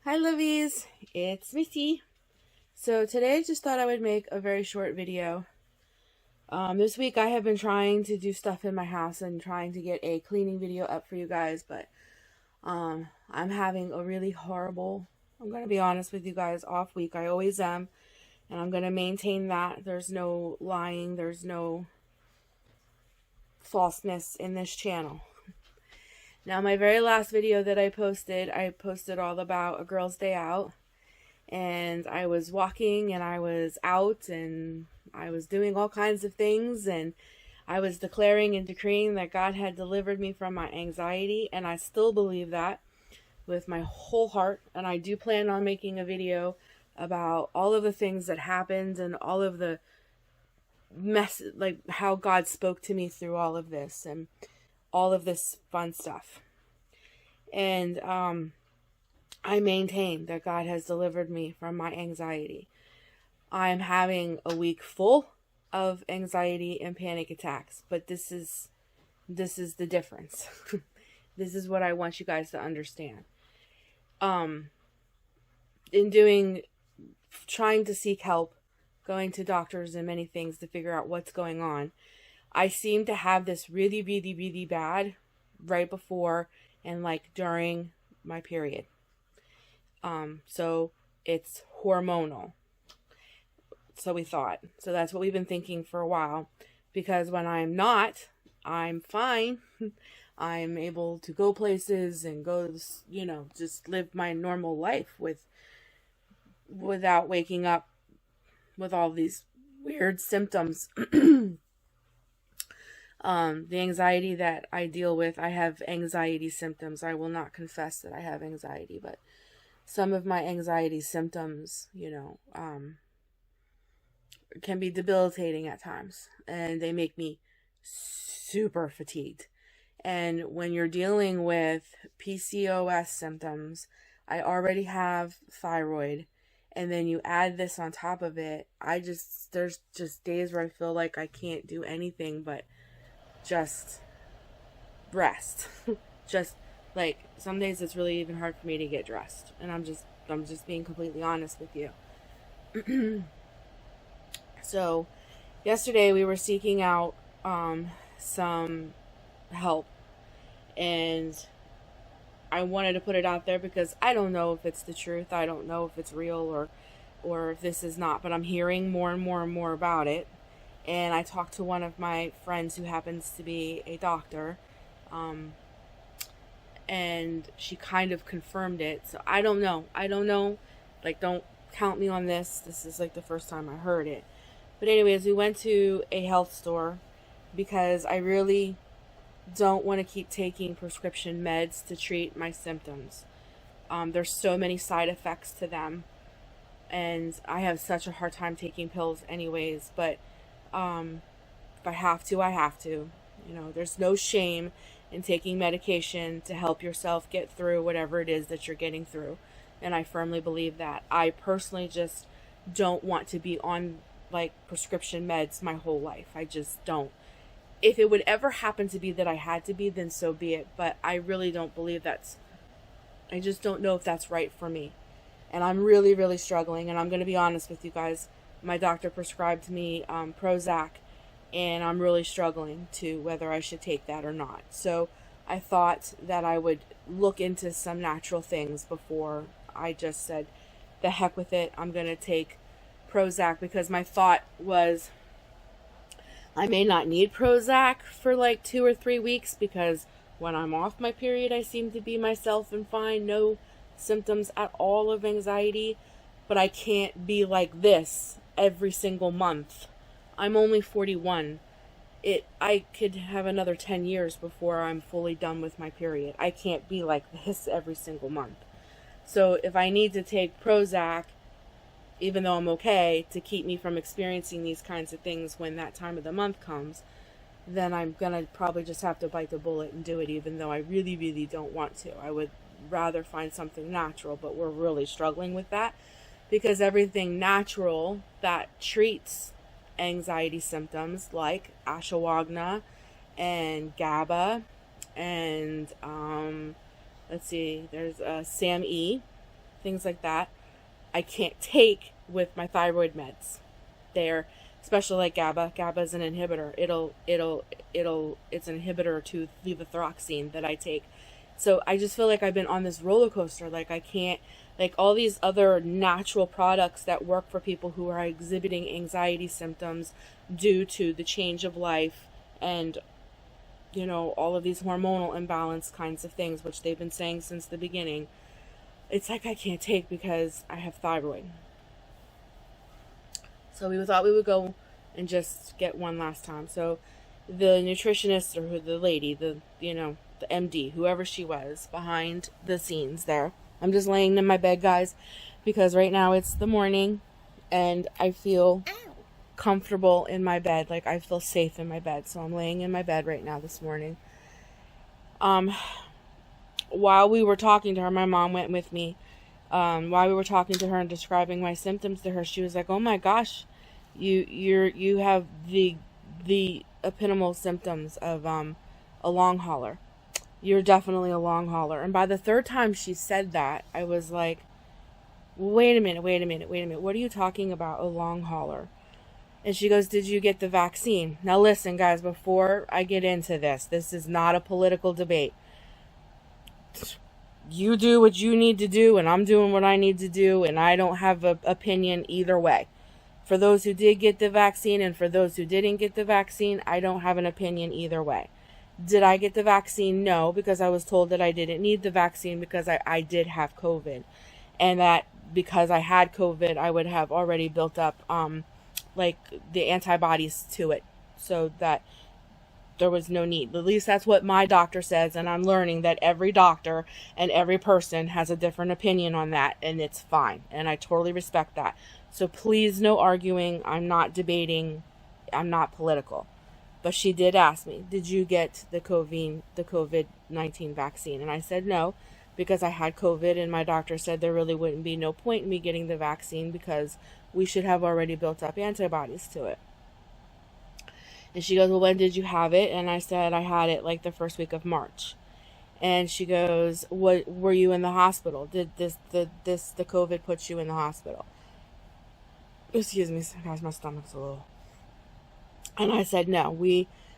Hi Lovies, it's Missy. So today I just thought I would make a very short video. This week I have been trying to do stuff in my house and trying to get a cleaning video up for you guys, but I'm having a really horrible, I'm going to be honest with you guys, off week. I always am, and I'm going to maintain that. There's no lying, there's no falseness in this channel. Now, my very last video that I posted all about a girl's day out. And I was walking and I was out and I was doing all kinds of things. And I was declaring and decreeing that God had delivered me from my anxiety. And I still believe that with my whole heart. And I do plan on making a video about all of the things that happened and all of the mess, like how God spoke to me through all of this and all of this fun stuff. And I maintain that God has delivered me from my anxiety. I'm having a week full of anxiety and panic attacks, but this is the difference. This is what I want you guys to understand. Trying to seek help, going to doctors and many things to figure out what's going on, I seem to have this really, really, really bad right before and like during my period. So it's hormonal. So we thought. So that's what we've been thinking for a while. Because when I'm not, I'm fine. I'm able to go places and go, just live my normal life without waking up with all these weird symptoms. The anxiety that I deal with, I have anxiety symptoms. I will not confess that I have anxiety, but some of my anxiety symptoms, can be debilitating at times, and they make me super fatigued. And when you're dealing with PCOS symptoms, I already have thyroid, and then you add this on top of it, there's just days where I feel like I can't do anything but just rest. Just like some days it's really even hard for me to get dressed, and I'm just being completely honest with you. So yesterday we were seeking out some help, and I wanted to put it out there because I don't know if it's the truth. I don't know if it's real or if this is not, but I'm hearing more and more and more about it. And I talked to one of my friends who happens to be a doctor, and she kind of confirmed it. So I don't know. Like, don't count me on this. This is like the first time I heard it. But anyways, we went to a health store because I really don't want to keep taking prescription meds to treat my symptoms. There's so many side effects to them, and I have such a hard time taking pills anyways, but if I have to, I have to. There's no shame in taking medication to help yourself get through whatever it is that you're getting through. And I firmly believe that. I personally just don't want to be on like prescription meds my whole life. I just don't. If it would ever happen to be that I had to be, then so be it. But I really don't believe I just don't know if that's right for me. And I'm really, really struggling. And I'm going to be honest with you guys. My doctor prescribed me Prozac, and I'm really struggling to whether I should take that or not. So I thought that I would look into some natural things before I just said, the heck with it, I'm going to take Prozac, because my thought was I may not need Prozac for like 2 or 3 weeks, because when I'm off my period, I seem to be myself and fine, no symptoms at all of anxiety, but I can't be like this every single month. I'm only 41. I could have another 10 years before I'm fully done with my period. I can't be like this every single month. So if I need to take Prozac, even though I'm okay, to keep me from experiencing these kinds of things when that time of the month comes, then I'm gonna probably just have to bite the bullet and do it, even though I really, really don't want to. I would rather find something natural, but we're really struggling with that, because everything natural that treats anxiety symptoms like ashwagandha and GABA and let's see, there's SAMe, things like that, I can't take with my thyroid meds. They're, especially like GABA. GABA is an inhibitor. It's an inhibitor to levothyroxine that I take. So I just feel like I've been on this roller coaster. Like I can't, like all these other natural products that work for people who are exhibiting anxiety symptoms due to the change of life and, you know, all of these hormonal imbalance kinds of things, which they've been saying since the beginning. It's like I can't take because I have thyroid. So we thought we would go and just get one last time. So the nutritionist, or the lady, the MD, whoever she was behind the scenes there. I'm just laying in my bed, guys, because right now it's the morning and I feel comfortable in my bed. Like I feel safe in my bed. So I'm laying in my bed right now this morning. While we were talking to her, my mom went with me. While we were talking to her and describing my symptoms to her, she was like, "Oh my gosh, you have the epitomal symptoms of a long hauler. You're definitely a long hauler." And by the third time she said that, I was like, wait a minute. What are you talking about, a long hauler? And she goes, "Did you get the vaccine?" Now listen, guys, before I get into this is not a political debate. You do what you need to do, and I'm doing what I need to do, and I don't have an opinion either way. For those who did get the vaccine and for those who didn't get the vaccine, I don't have an opinion either way. Did I get the vaccine? No, because I was told that I didn't need the vaccine because I did have COVID. And that because I had COVID, I would have already built up like the antibodies to it, so that there was no need. At least that's what my doctor says, and I'm learning that every doctor and every person has a different opinion on that, and it's fine, and I totally respect that. So please, no arguing. I'm not debating. I'm not political. But she did ask me, "Did you get the COVID-19 vaccine?" And I said no, because I had COVID, and my doctor said there really wouldn't be no point in me getting the vaccine because we should have already built up antibodies to it. And she goes, "Well, when did you have it?" And I said I had it like the first week of March. And she goes, "What, were you in the hospital? Did the COVID put you in the hospital?" Excuse me, guys, my stomach's a little. And I said no.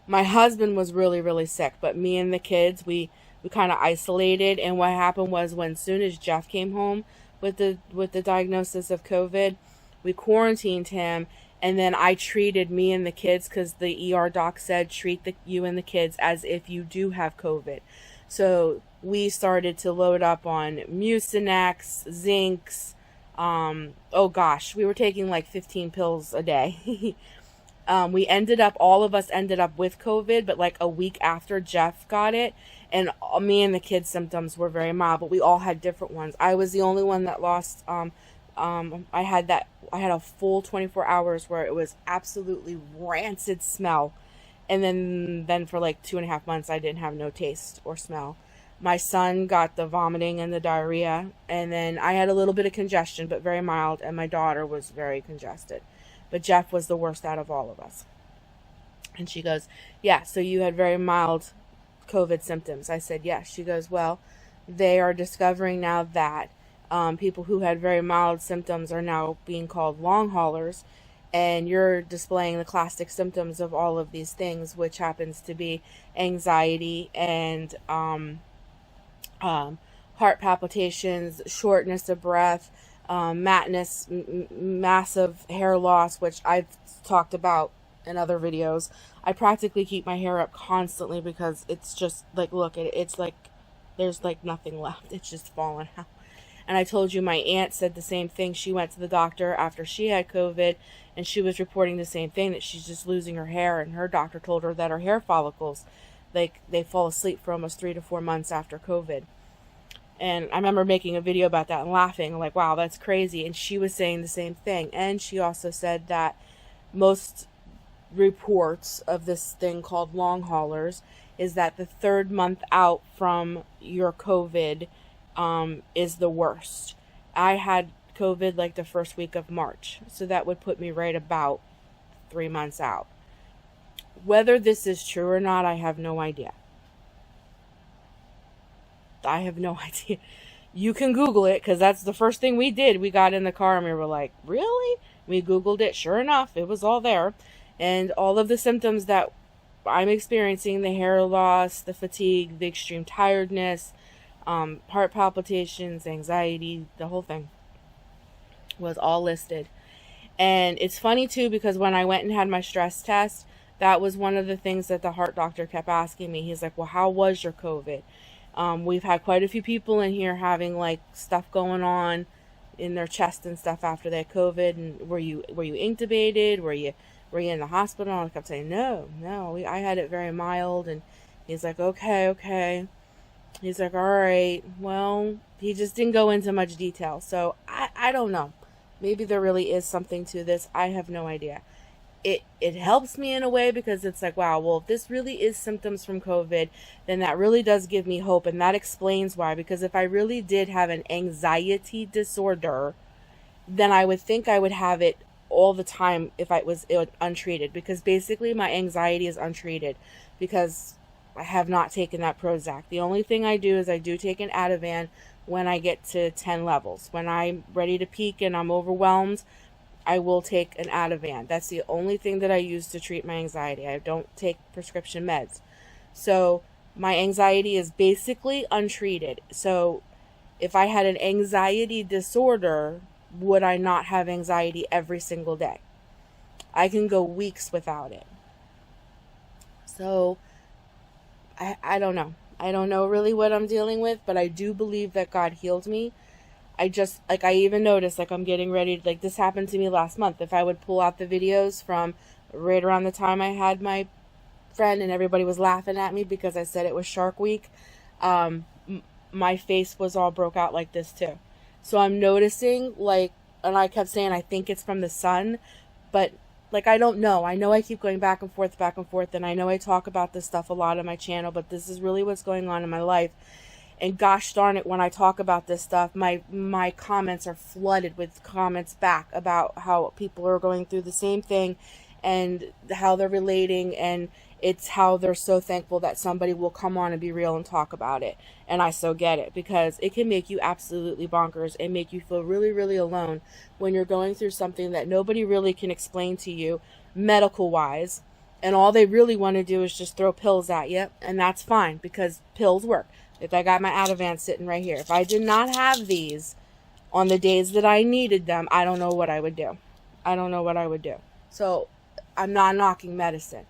My husband was really, really sick, but me and the kids, we kind of isolated. And what happened was, when soon as Jeff came home with the diagnosis of COVID, we quarantined him. And then I treated me and the kids, because the ER doc said treat you and the kids as if you do have COVID. So we started to load up on Mucinex, Zincs. Oh gosh, we were taking like 15 pills a day. All of us ended up with COVID, but like a week after Jeff got it. And me and the kids' symptoms were very mild, but we all had different ones. I was the only one that lost, I had a full 24 hours where it was absolutely rancid smell. And then for like 2.5 months, I didn't have no taste or smell. My son got the vomiting and the diarrhea. And then I had a little bit of congestion, but very mild. And my daughter was very congested. But Jeff was the worst out of all of us. And she goes, "Yeah, so you had very mild COVID symptoms." I said, "Yes." She goes, "Well, they are discovering now that people who had very mild symptoms are now being called long haulers, and you're displaying the classic symptoms of all of these things, which happens to be anxiety and heart palpitations, shortness of breath, madness, massive hair loss," which I've talked about in other videos. I practically keep my hair up constantly because it's just like, look, it's like there's like nothing left. It's just falling out. And I told you my aunt said the same thing. She went to the doctor after she had COVID, and she was reporting the same thing, that she's just losing her hair. And her doctor told her that her hair follicles, like, they fall asleep for almost 3 to 4 months after COVID. And I remember making a video about that and laughing, like, wow, that's crazy. And she was saying the same thing. And she also said that most reports of this thing called long haulers is that the 3rd month out from your COVID is the worst. I had COVID like the first week of March, so that would put me right about 3 months out. Whether this is true or not, I have no idea. I have no idea. You can Google it, because that's the first thing we did. We got in the car and we were like, really? We Googled it. Sure enough, it was all there. And all of the symptoms that I'm experiencing, the hair loss, the fatigue, the extreme tiredness, heart palpitations, anxiety, the whole thing was all listed. And it's funny too, because when I went and had my stress test, that was one of the things that the heart doctor kept asking me. He's like, well, how was your COVID? We've had quite a few people in here having like stuff going on in their chest and stuff after they had COVID. And were you intubated? Were you in the hospital? And I kept saying, no, I had it very mild. And he's like, okay. He's like, all right. Well, he just didn't go into much detail. So I don't know. Maybe there really is something to this. I have no idea. It helps me in a way, because it's like, wow, well, if this really is symptoms from COVID, then that really does give me hope. And that explains why. Because if I really did have an anxiety disorder, then I would think I would have it all the time if I was untreated. Because basically my anxiety is untreated, because I have not taken that Prozac. The only thing I do is I do take an Ativan when I get to 10 levels. When I'm ready to peak and I'm overwhelmed, I will take an Ativan. That's the only thing that I use to treat my anxiety. I don't take prescription meds. So my anxiety is basically untreated. So if I had an anxiety disorder, would I not have anxiety every single day? I can go weeks without it. So I don't know. I don't know really what I'm dealing with, but I do believe that God healed me. I just, like, I even noticed, like, I'm getting ready, like, this happened to me last month. If I would pull out the videos from right around the time I had my friend and everybody was laughing at me because I said it was Shark Week, my face was all broke out like this too. So I'm noticing, like, and I kept saying I think it's from the sun, but, like, I don't know. I know I keep going back and forth, and I know I talk about this stuff a lot on my channel, but this is really what's going on in my life. And gosh darn it, when I talk about this stuff, my comments are flooded with comments back about how people are going through the same thing and how they're relating, and it's how they're so thankful that somebody will come on and be real and talk about it. And I so get it, because it can make you absolutely bonkers and make you feel really, really alone when you're going through something that nobody really can explain to you medical wise. And all they really want to do is just throw pills at you. And that's fine, because pills work. If I got my Ativan sitting right here, if I did not have these on the days that I needed them, I don't know what I would do. So I'm not knocking medicine.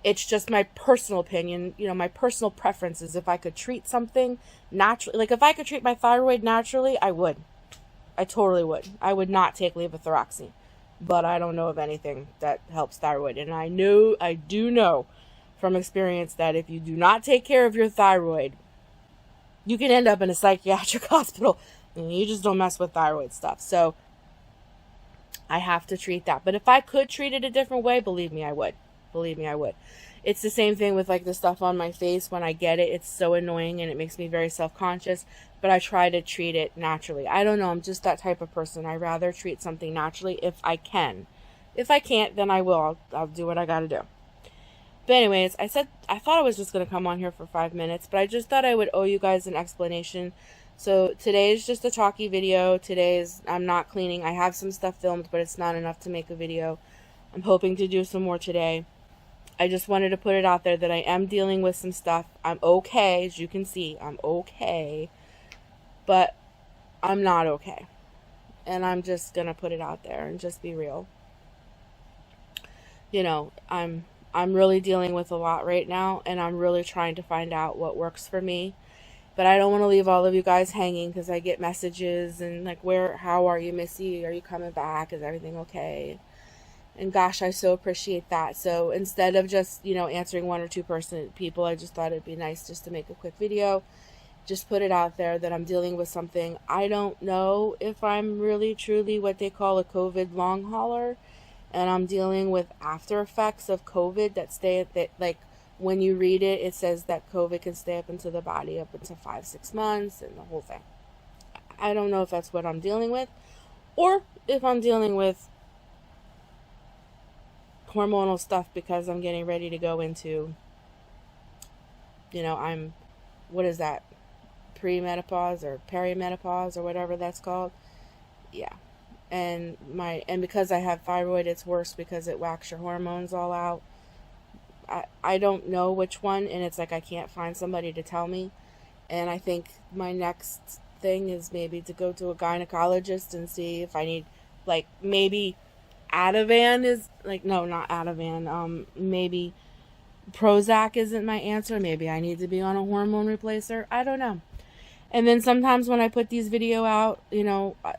It's just my personal opinion, my personal preferences. If I could treat something naturally, like if I could treat my thyroid naturally, I would. I totally would. I would not take levothyroxine. But I don't know of anything that helps thyroid. And I do know from experience that if you do not take care of your thyroid, you can end up in a psychiatric hospital. And you just don't mess with thyroid stuff. So I have to treat that. But if I could treat it a different way, believe me, I would. It's the same thing with like the stuff on my face. When I get it, it's so annoying and it makes me very self-conscious. But I try to treat it naturally. I don't know. I'm just that type of person. I rather treat something naturally if I can. If I can't, then I will. I'll do what I got to do. But anyways, I thought I was just going to come on here for 5 minutes, but I just thought I would owe you guys an explanation. So today is just a talky video. I'm not cleaning. I have some stuff filmed, but it's not enough to make a video. I'm hoping to do some more today. I just wanted to put it out there that I am dealing with some stuff. I'm okay, as you can see. I'm okay. But I'm not okay. And I'm just going to put it out there and just be real. I'm really dealing with a lot right now, and I'm really trying to find out what works for me. But I don't want to leave all of you guys hanging, because I get messages and like, how are you, Missy? Are you coming back? Is everything okay? And gosh, I so appreciate that. So instead of just, answering one or two people, I just thought it'd be nice just to make a quick video. Just put it out there that I'm dealing with something. I don't know if I'm really truly what they call a COVID long hauler. And I'm dealing with after effects of COVID that when you read it, it says that COVID can stay up into the body up until 5-6 months and the whole thing. I don't know if that's what I'm dealing with, or if I'm dealing with hormonal stuff because I'm getting ready to go into, pre-menopause or perimenopause or whatever that's called. Yeah. And because I have thyroid, it's worse because it whacks your hormones all out. I don't know which one, and it's like I can't find somebody to tell me. And I think my next thing is maybe to go to a gynecologist and see if I need, like, maybe Ativan is, like, no, not Ativan. Maybe Prozac isn't my answer. Maybe I need to be on a hormone replacer. I don't know. And then sometimes when I put these video out,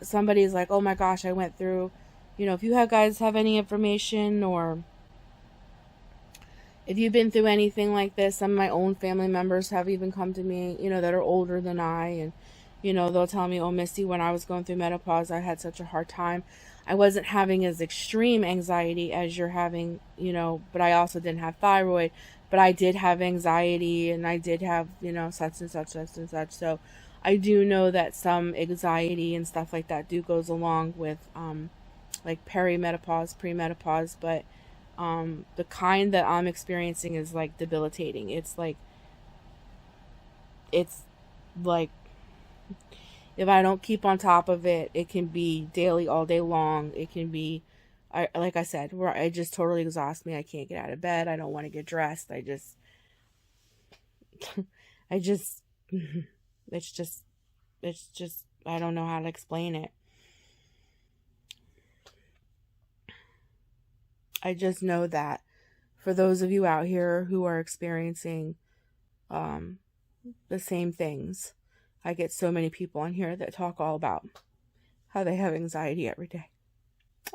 somebody's like, oh my gosh, I went through, if you guys have any information, or if you've been through anything like this, some of my own family members have even come to me, that are older than I, and, they'll tell me, oh, Misty, when I was going through menopause, I had such a hard time. I wasn't having as extreme anxiety as you're having, but I also didn't have thyroid, but I did have anxiety, and I did have, such and such, such and such. So I do know that some anxiety and stuff like that goes along with, like perimenopause, premenopause, but the kind that I'm experiencing is like debilitating. It's like if I don't keep on top of it, it can be daily, all day long. It can be, like I said, where it just totally exhausts me. I can't get out of bed. I don't want to get dressed. it's just, I don't know how to explain it. I just know that for those of you out here who are experiencing the same things, I get so many people on here that talk all about how they have anxiety every day,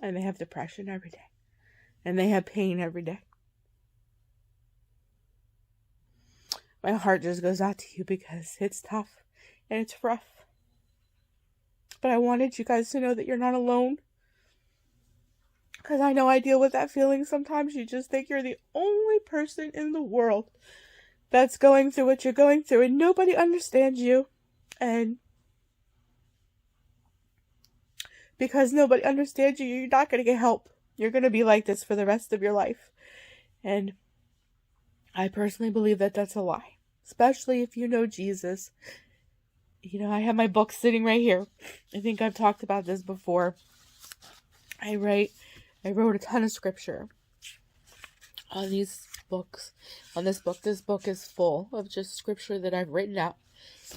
and they have depression every day, and they have pain every day. My heart just goes out to you because it's tough and it's rough. But I wanted you guys to know that you're not alone. Because I know I deal with that feeling. Sometimes you just think you're the only person in the world that's going through what you're going through, and nobody understands you. And because nobody understands you, you're not going to get help. You're going to be like this for the rest of your life. And I personally believe that that's a lie. Especially if you know Jesus. I have my book sitting right here. I think I've talked about this before. I wrote a ton of scripture on these books. On this book. This book is full of just scripture that I've written out.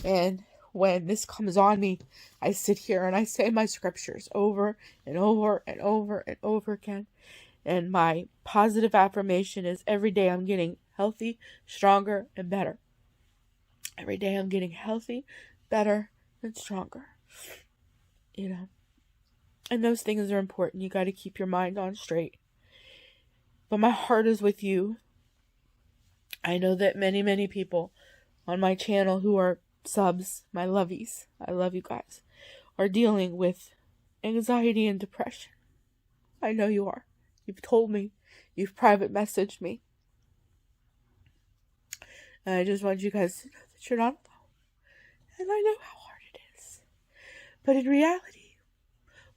And when this comes on me, I sit here and I say my scriptures over and over and over and over again. And my positive affirmation is every day I'm getting healthy, stronger, and better. Every day I'm getting healthy, better, and stronger. And those things are important. You got to keep your mind on straight. But my heart is with you. I know that many, many people on my channel who are subs, my lovies, I love you guys, are dealing with anxiety and depression. I know you are. You've told me. You've private messaged me. And I just want you guys to know that you're not alone. And I know how hard it is. But in reality,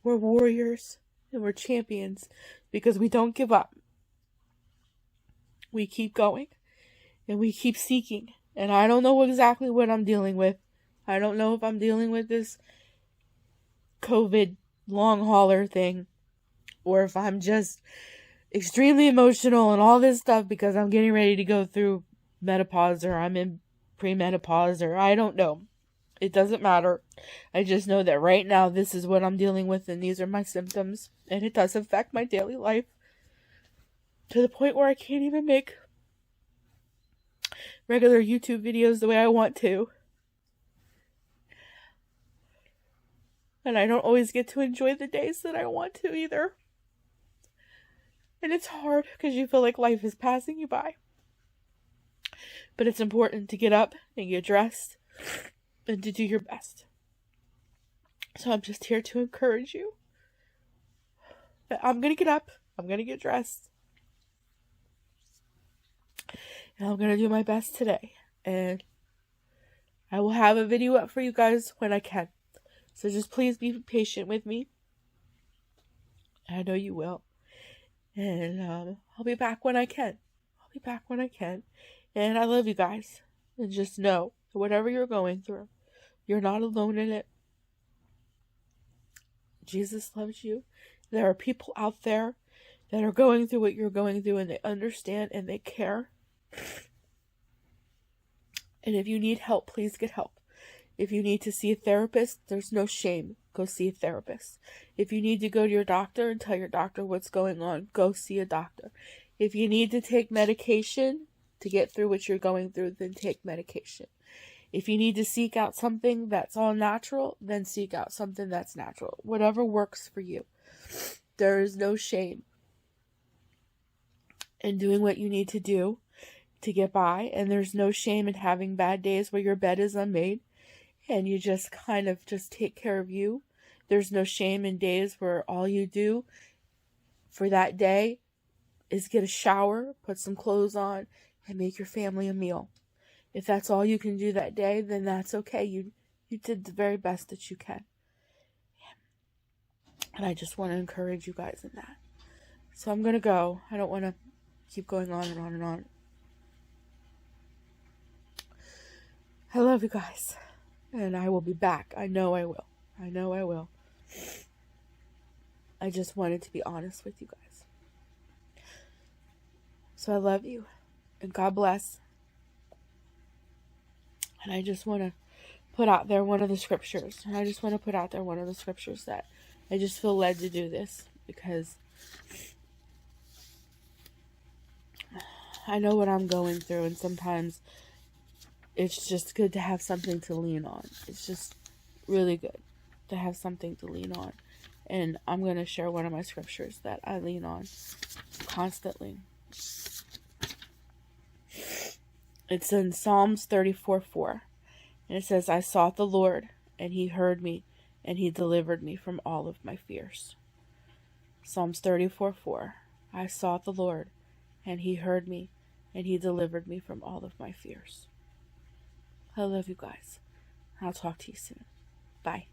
we're warriors and we're champions because we don't give up. We keep going and we keep seeking. And I don't know exactly what I'm dealing with. I don't know if I'm dealing with this COVID long hauler thing, or if I'm just extremely emotional and all this stuff because I'm getting ready to go through menopause, or I'm in premenopause, or I don't know. It doesn't matter. I just know that right now this is what I'm dealing with and these are my symptoms, and it does affect my daily life to the point where I can't even make regular YouTube videos the way I want to. And I don't always get to enjoy the days that I want to either. And it's hard because you feel like life is passing you by. But it's important to get up and get dressed and to do your best. So I'm just here to encourage you. I'm going to get up. I'm going to get dressed. And I'm going to do my best today. And I will have a video up for you guys when I can. So just please be patient with me. I know you will. And I'll be back when I can. And I love you guys. And just know that whatever you're going through, You're not alone in it. Jesus loves you. There are people out there that are going through what you're going through, and they understand and they care. And if you need help, please get help. If you need to see a therapist, there's no shame. Go see a therapist. If you need to go to your doctor and tell your doctor what's going on, go see a doctor. If you need to take medication to get through what you're going through, then take medication. If you need to seek out something that's all natural, then seek out something that's natural. Whatever works for you. There is no shame in doing what you need to do to get by, and there's no shame in having bad days where your bed is unmade and you just kind of just take care of you. There's no shame in days where all you do for that day is get a shower, put some clothes on, and make your family a meal. If that's all you can do that day, then that's okay. You did the very best that you can. And I just want to encourage you guys in that. So I'm going to go. I don't want to keep going on and on and on. I love you guys. And I will be back. I know I will. I know I will. I just wanted to be honest with you guys. So I love you. And God bless. And I just want to put out there one of the scriptures. And I just want to put out there one of the scriptures that I just feel led to do this. Because I know what I'm going through. And sometimes it's just good to have something to lean on. It's just really good to have something to lean on. And I'm going to share one of my scriptures that I lean on constantly. It's in Psalms 34:4. And it says, I sought the Lord, and he heard me, and he delivered me from all of my fears. Psalms 34:4. I sought the Lord, and he heard me, and he delivered me from all of my fears. I love you guys. I'll talk to you soon. Bye.